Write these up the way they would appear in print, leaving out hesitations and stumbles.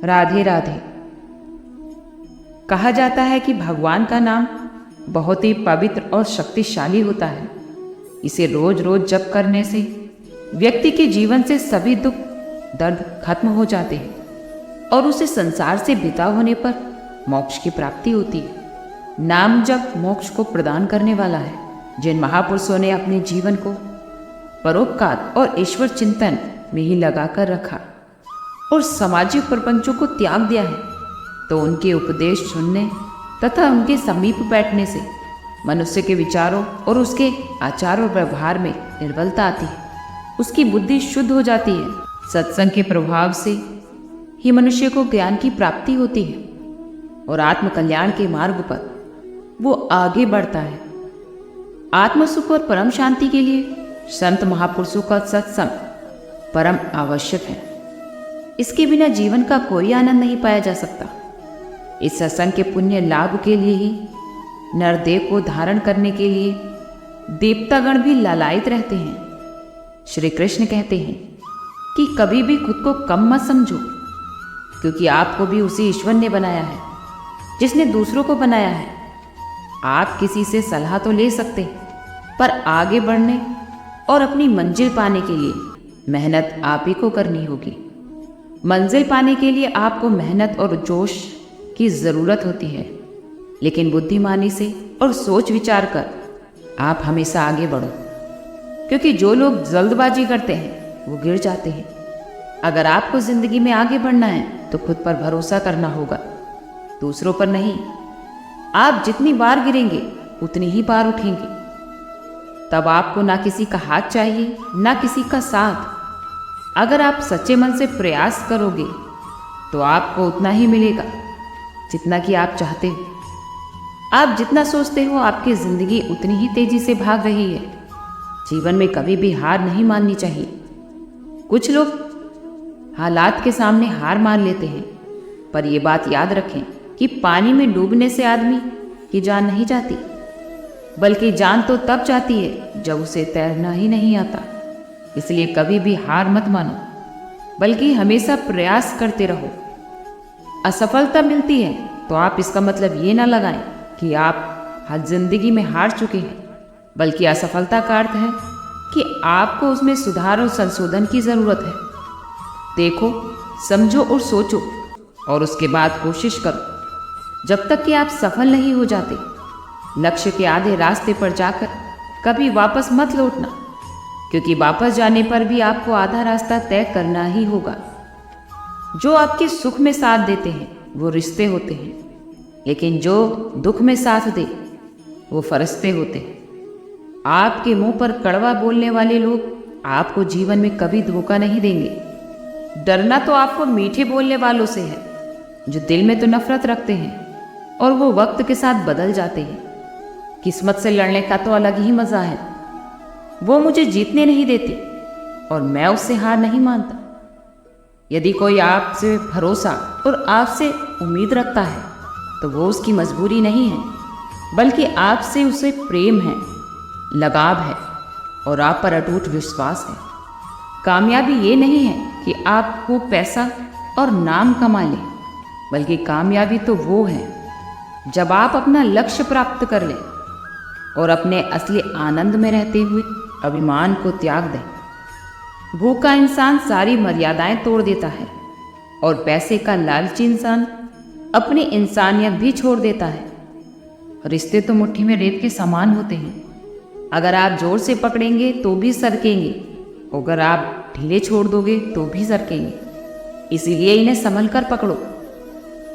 राधे राधे। कहा जाता है कि भगवान का नाम बहुत ही पवित्र और शक्तिशाली होता है। इसे रोज रोज जप करने से व्यक्ति के जीवन से सभी दुख दर्द खत्म हो जाते हैं और उसे संसार से विदा होने पर मोक्ष की प्राप्ति होती है। नाम जप मोक्ष को प्रदान करने वाला है। जिन महापुरुषों ने अपने जीवन को परोपकार और ईश्वर चिंतन में ही लगाकर रखा और सामाजिक प्रपंचों को त्याग दिया है, तो उनके उपदेश सुनने तथा उनके समीप बैठने से मनुष्य के विचारों और उसके आचार और व्यवहार में निर्बलता आती है। उसकी बुद्धि शुद्ध हो जाती है। सत्संग के प्रभाव से ही मनुष्य को ज्ञान की प्राप्ति होती है और आत्मकल्याण के मार्ग पर वो आगे बढ़ता है। आत्मसुख और परम शांति के लिए संत महापुरुषों का सत्संग परम आवश्यक है। इसके बिना जीवन का कोई आनंद नहीं पाया जा सकता। इस सत्संग के पुण्य लाभ के लिए ही नरदेव को धारण करने के लिए देवतागण भी लालायित रहते हैं। श्री कृष्ण कहते हैं कि कभी भी खुद को कम मत समझो, क्योंकि आपको भी उसी ईश्वर ने बनाया है जिसने दूसरों को बनाया है। आप किसी से सलाह तो ले सकते हैं, पर आगे बढ़ने और अपनी मंजिल पाने के लिए मेहनत आप ही को करनी होगी। मंजिल पाने के लिए आपको मेहनत और जोश की ज़रूरत होती है, लेकिन बुद्धिमानी से और सोच विचार कर आप हमेशा आगे बढ़ो, क्योंकि जो लोग जल्दबाजी करते हैं वो गिर जाते हैं। अगर आपको ज़िंदगी में आगे बढ़ना है तो खुद पर भरोसा करना होगा, दूसरों पर नहीं। आप जितनी बार गिरेंगे उतनी ही बार उठेंगे। तब आपको ना किसी का हाथ चाहिए ना किसी का साथ। अगर आप सच्चे मन से प्रयास करोगे तो आपको उतना ही मिलेगा जितना कि आप चाहते हो। आप जितना सोचते हो आपकी ज़िंदगी उतनी ही तेज़ी से भाग रही है। जीवन में कभी भी हार नहीं माननी चाहिए। कुछ लोग हालात के सामने हार मान लेते हैं, पर यह बात याद रखें कि पानी में डूबने से आदमी की जान नहीं जाती, बल्कि जान तो तब जाती है जब उसे तैरना ही नहीं आता। इसलिए कभी भी हार मत मानो, बल्कि हमेशा प्रयास करते रहो। असफलता मिलती है तो आप इसका मतलब ये ना लगाएं कि आप हर जिंदगी में हार चुके हैं, बल्कि असफलता का अर्थ है कि आपको उसमें सुधार और संशोधन की ज़रूरत है। देखो, समझो और सोचो और उसके बाद कोशिश करो। जब तक कि आप सफल नहीं हो जाते, लक्ष्य के आधे रास्ते पर जाकर कभी वापस मत लौटना, क्योंकि वापस जाने पर भी आपको आधा रास्ता तय करना ही होगा। जो आपके सुख में साथ देते हैं वो रिश्ते होते हैं, लेकिन जो दुख में साथ दे वो फरिश्ते होते हैं। आपके मुंह पर कड़वा बोलने वाले लोग आपको जीवन में कभी धोखा नहीं देंगे। डरना तो आपको मीठे बोलने वालों से है, जो दिल में तो नफरत रखते हैं और वो वक्त के साथ बदल जाते हैं। किस्मत से लड़ने का तो अलग ही मज़ा है। वो मुझे जीतने नहीं देती और मैं उससे हार नहीं मानता। यदि कोई आपसे भरोसा और आपसे उम्मीद रखता है तो वो उसकी मजबूरी नहीं है, बल्कि आपसे उसे प्रेम है, लगाव है और आप पर अटूट विश्वास है। कामयाबी ये नहीं है कि आप खूब पैसा और नाम कमा लें, बल्कि कामयाबी तो वो है जब आप अपना लक्ष्य प्राप्त कर लें और अपने असली आनंद में रहते हुए अभिमान को त्याग दें। भूखा इंसान सारी मर्यादाएं तोड़ देता है और पैसे का लालची इंसान अपनी इंसानियत भी छोड़ देता है। रिश्ते तो मुट्ठी में रेत के समान होते हैं। अगर आप जोर से पकड़ेंगे तो भी सरकेंगे, अगर आप ढीले छोड़ दोगे तो भी सरकेंगे। इसीलिए इन्हें संभल कर पकड़ो।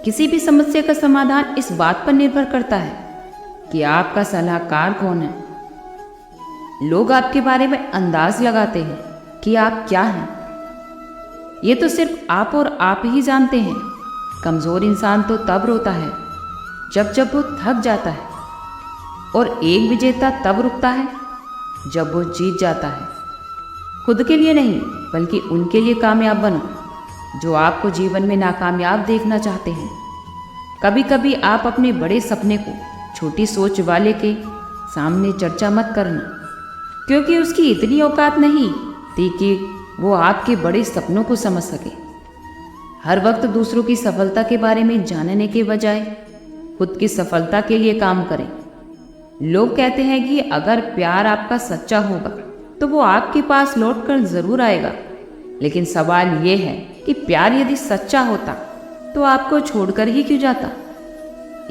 किसी भी समस्या का समाधान इस बात पर निर्भर करता है कि आपका सलाहकार कौन है। लोग आपके बारे में अंदाज लगाते हैं कि आप क्या हैं। ये तो सिर्फ आप और आप ही जानते हैं। कमज़ोर इंसान तो तब रोता है जब वो थक जाता है, और एक विजेता तब रुकता है जब वो जीत जाता है। खुद के लिए नहीं, बल्कि उनके लिए कामयाब बनो जो आपको जीवन में नाकामयाब देखना चाहते हैं। कभी कभी आप अपने बड़े सपने को छोटी सोच वाले के सामने चर्चा मत करना, क्योंकि उसकी इतनी औकात नहीं थी कि वो आपके बड़े सपनों को समझ सके। हर वक्त दूसरों की सफलता के बारे में जानने के बजाय खुद की सफलता के लिए काम करें। लोग कहते हैं कि अगर प्यार आपका सच्चा होगा तो वो आपके पास लौटकर जरूर आएगा। लेकिन सवाल ये है कि प्यार यदि सच्चा होता तो आपको छोड़कर ही क्यों जाता।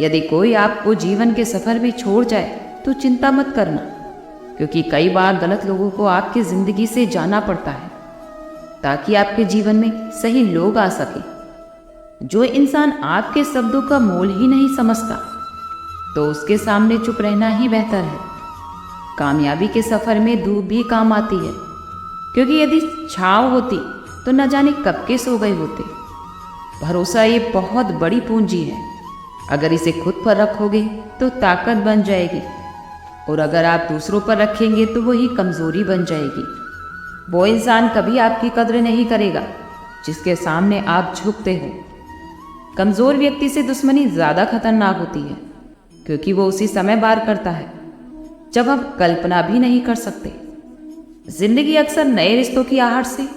यदि कोई आपको जीवन के सफर में छोड़ जाए तो चिंता मत करना, क्योंकि कई बार गलत लोगों को आपकी जिंदगी से जाना पड़ता है ताकि आपके जीवन में सही लोग आ सके। जो इंसान आपके शब्दों का मोल ही नहीं समझता तो उसके सामने चुप रहना ही बेहतर है। कामयाबी के सफर में धूप भी काम आती है, क्योंकि यदि छाँव होती तो न जाने कब के सो गए होते। भरोसा ये बहुत बड़ी पूंजी है। अगर इसे खुद पर रखोगे तो ताकत बन जाएगी, और अगर आप दूसरों पर रखेंगे तो वही कमज़ोरी बन जाएगी। वो इंसान कभी आपकी कद्र नहीं करेगा जिसके सामने आप झुकते हो। कमज़ोर व्यक्ति से दुश्मनी ज़्यादा खतरनाक होती है, क्योंकि वो उसी समय वार करता है जब हम कल्पना भी नहीं कर सकते। जिंदगी अक्सर नए रिश्तों की आहट से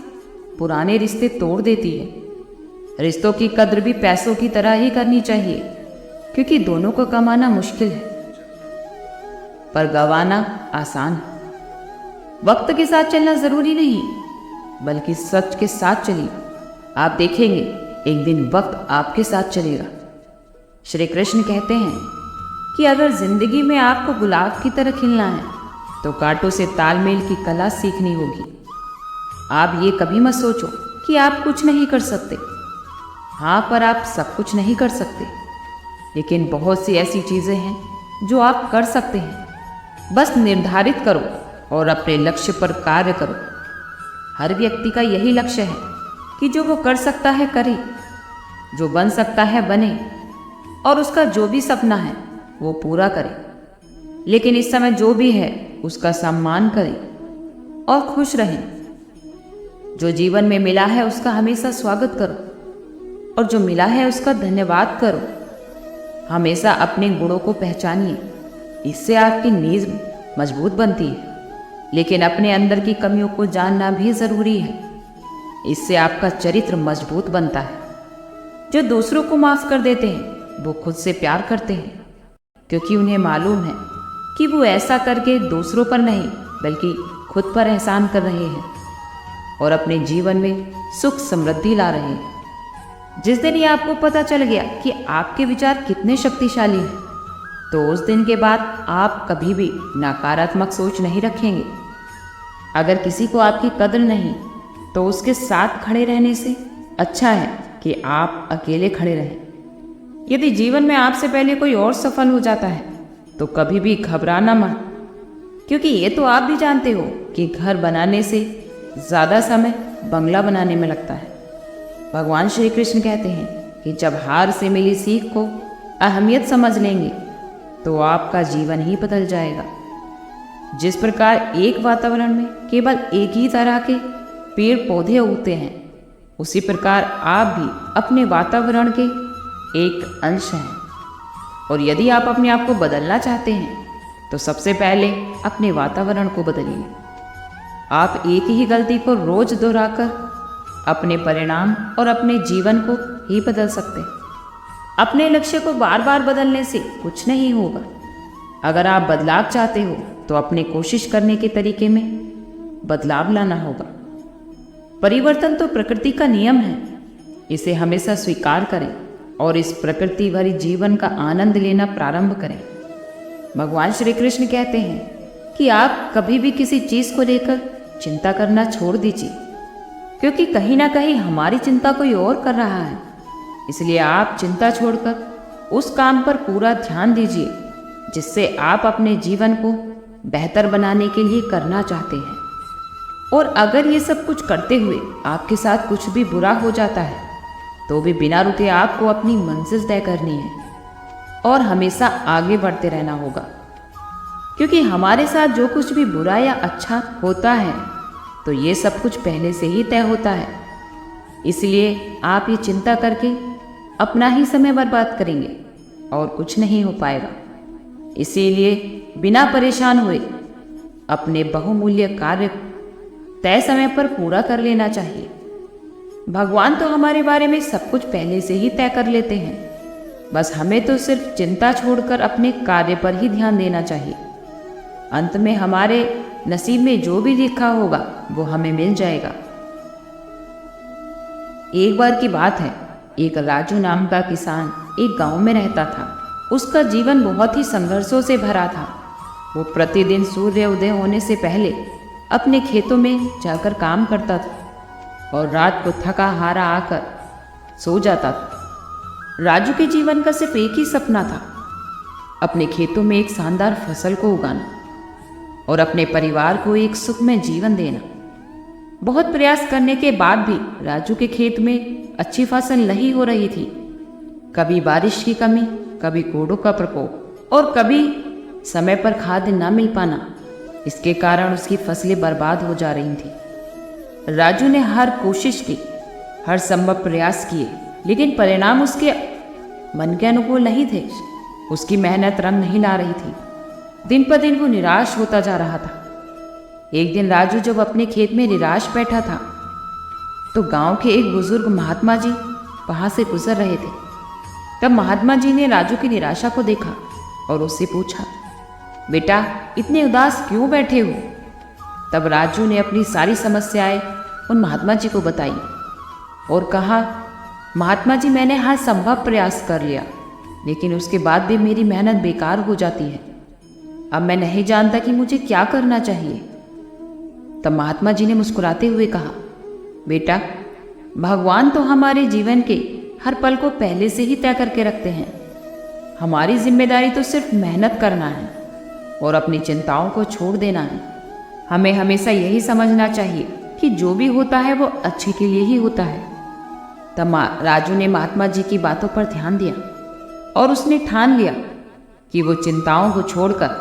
पुराने रिश्ते तोड़ देती है। रिश्तों की कद्र भी पैसों की तरह ही करनी चाहिए, क्योंकि दोनों को कमाना मुश्किल है पर गंवाना आसान है। वक्त के साथ चलना जरूरी नहीं, बल्कि सच के साथ चलिए। आप देखेंगे एक दिन वक्त आपके साथ चलेगा। श्री कृष्ण कहते हैं कि अगर जिंदगी में आपको गुलाब की तरह खिलना है तो कांटों से तालमेल की कला सीखनी होगी। आप ये कभी मत सोचो कि आप कुछ नहीं कर सकते। हाँ, पर आप सब कुछ नहीं कर सकते, लेकिन बहुत सी ऐसी चीज़ें हैं जो आप कर सकते हैं। बस निर्धारित करो और अपने लक्ष्य पर कार्य करो। हर व्यक्ति का यही लक्ष्य है कि जो वो कर सकता है करे, जो बन सकता है बने, और उसका जो भी सपना है वो पूरा करे। लेकिन इस समय जो भी है उसका सम्मान करें और खुश रहें। जो जीवन में मिला है उसका हमेशा स्वागत करो, और जो मिला है उसका धन्यवाद करो। हमेशा अपने गुणों को पहचानिए, इससे आपकी नींव मजबूत बनती है। लेकिन अपने अंदर की कमियों को जानना भी ज़रूरी है, इससे आपका चरित्र मजबूत बनता है। जो दूसरों को माफ़ कर देते हैं वो खुद से प्यार करते हैं, क्योंकि उन्हें मालूम है कि वो ऐसा करके दूसरों पर नहीं बल्कि खुद पर एहसान कर रहे हैं और अपने जीवन में सुख समृद्धि ला रहे हैं। जिस दिन ये आपको पता चल गया कि आपके विचार कितने शक्तिशाली हैं, तो उस दिन के बाद आप कभी भी नकारात्मक सोच नहीं रखेंगे। अगर किसी को आपकी कद्र नहीं तो उसके साथ खड़े रहने से अच्छा है कि आप अकेले खड़े रहें। यदि जीवन में आपसे पहले कोई और सफल हो जाता है तो कभी भी घबराना मत, क्योंकि ये तो आप भी जानते हो कि घर बनाने से ज़्यादा समय बंगला बनाने में लगता है। भगवान श्री कृष्ण कहते हैं कि जब हार से मिली सीख को अहमियत समझ लेंगे तो आपका जीवन ही बदल जाएगा। जिस प्रकार एक वातावरण में केवल एक ही तरह के पेड़ पौधे उगते हैं, उसी प्रकार आप भी अपने वातावरण के एक अंश हैं। और यदि आप अपने आप को बदलना चाहते हैं तो सबसे पहले अपने वातावरण को बदलिए। आप एक ही गलती को रोज दोहराकर अपने परिणाम और अपने जीवन को ही बदल सकते हैं। अपने लक्ष्य को बार बार बदलने से कुछ नहीं होगा। अगर आप बदलाव चाहते हो तो अपने कोशिश करने के तरीके में बदलाव लाना होगा। परिवर्तन तो प्रकृति का नियम है, इसे हमेशा स्वीकार करें और इस प्रकृति भरी जीवन का आनंद लेना प्रारंभ करें। भगवान श्री कृष्ण कहते हैं कि आप कभी भी किसी चीज़ को लेकर चिंता करना छोड़ दीजिए, क्योंकि कहीं ना कहीं हमारी चिंता कोई और कर रहा है। इसलिए आप चिंता छोड़कर उस काम पर पूरा ध्यान दीजिए जिससे आप अपने जीवन को बेहतर बनाने के लिए करना चाहते हैं। और अगर ये सब कुछ करते हुए आपके साथ कुछ भी बुरा हो जाता है तो भी बिना रुके आपको अपनी मंजिल तय करनी है और हमेशा आगे बढ़ते रहना होगा, क्योंकि हमारे साथ जो कुछ भी बुरा या अच्छा होता है तो ये सब कुछ पहले से ही तय होता है। इसलिए आप ये चिंता करके अपना ही समय बर्बाद करेंगे और कुछ नहीं हो पाएगा। इसीलिए बिना परेशान हुए अपने बहुमूल्य कार्य तय समय पर पूरा कर लेना चाहिए। भगवान तो हमारे बारे में सब कुछ पहले से ही तय कर लेते हैं। बस हमें तो सिर्फ चिंता छोड़कर अपने कार्य पर ही ध्यान देना चाहिए। अंत में हमारे नसीब में जो भी लिखा होगा वो हमें मिल जाएगा। एक बार की बात है, एक राजू नाम का किसान एक गांव में रहता था। उसका जीवन बहुत ही संघर्षों से भरा था। वो प्रतिदिन सूर्य उदय होने से पहले अपने खेतों में जाकर काम करता था और रात को थका हारा आकर सो जाता था। राजू के जीवन का सिर्फ एक ही सपना था, अपने खेतों में एक शानदार फसल को उगाना और अपने परिवार को एक सुखमय जीवन देना। बहुत प्रयास करने के बाद भी राजू के खेत में अच्छी फसल नहीं हो रही थी। कभी बारिश की कमी, कभी कोड़ों का प्रकोप और कभी समय पर खाद न मिल पाना। इसके कारण उसकी फसलें बर्बाद हो जा रही थी। राजू ने हर कोशिश की, हर संभव प्रयास किए, लेकिन परिणाम उसके मन के अनुकूल नहीं थे। उसकी मेहनत रंग नहीं ला रही थी। दिन पर दिन वो निराश होता जा रहा था। एक दिन राजू जब अपने खेत में निराश बैठा था तो गांव के एक बुजुर्ग महात्मा जी वहां से गुजर रहे थे। तब महात्मा जी ने राजू की निराशा को देखा और उससे पूछा, बेटा इतने उदास क्यों बैठे हो? तब राजू ने अपनी सारी समस्याएं उन महात्मा जी को बताई और कहा, महात्मा जी मैंने हर संभव प्रयास कर लिया, लेकिन उसके बाद भी मेरी मेहनत बेकार हो जाती है। अब मैं नहीं जानता कि मुझे क्या करना चाहिए। तब महात्मा जी ने मुस्कुराते हुए कहा, बेटा भगवान तो हमारे जीवन के हर पल को पहले से ही तय करके रखते हैं। हमारी जिम्मेदारी तो सिर्फ मेहनत करना है और अपनी चिंताओं को छोड़ देना है। हमें हमेशा यही समझना चाहिए कि जो भी होता है वो अच्छे के लिए ही होता है। तब राजू ने महात्मा जी की बातों पर ध्यान दिया और उसने ठान लिया कि वो चिंताओं को छोड़कर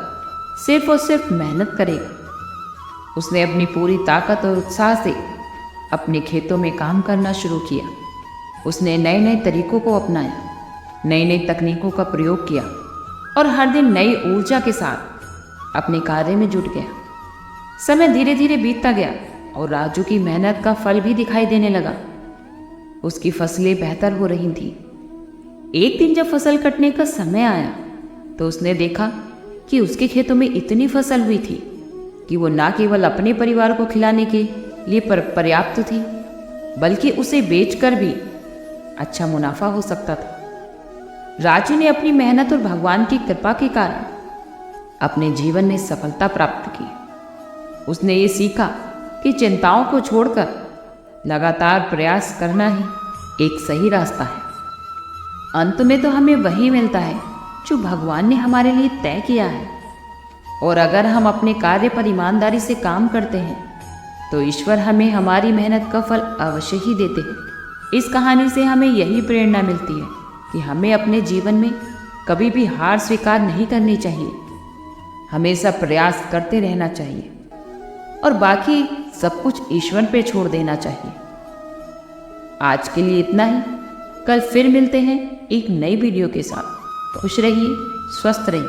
सिर्फ और सिर्फ मेहनत करेगा। उसने अपनी पूरी ताकत और उत्साह से अपने खेतों में काम करना शुरू किया। उसने नए नए तरीकों को अपनाया, नई नई तकनीकों का प्रयोग किया और हर दिन नई ऊर्जा के साथ अपने कार्य में जुट गया। समय धीरे धीरे बीतता गया और राजू की मेहनत का फल भी दिखाई देने लगा। उसकी फसलें बेहतर हो रही थीं। एक दिन जब फसल कटने का समय आया तो उसने देखा कि उसके खेतों में इतनी फसल हुई थी कि वो न केवल अपने परिवार को खिलाने के लिए पर्याप्त थी, बल्कि उसे बेचकर भी अच्छा मुनाफा हो सकता था। राजू ने अपनी मेहनत और भगवान की कृपा के कारण अपने जीवन में सफलता प्राप्त की। उसने ये सीखा कि चिंताओं को छोड़कर लगातार प्रयास करना ही एक सही रास्ता है। अंत में तो हमें वही मिलता है जो भगवान ने हमारे लिए तय किया है, और अगर हम अपने कार्य पर ईमानदारी से काम करते हैं तो ईश्वर हमें हमारी मेहनत का फल अवश्य ही देते हैं। इस कहानी से हमें यही प्रेरणा मिलती है कि हमें अपने जीवन में कभी भी हार स्वीकार नहीं करनी चाहिए। हमेशा प्रयास करते रहना चाहिए और बाकी सब कुछ ईश्वर पे छोड़ देना चाहिए। आज के लिए इतना ही। कल फिर मिलते हैं एक नई वीडियो के साथ। खुश रहिए, स्वस्थ रहिए।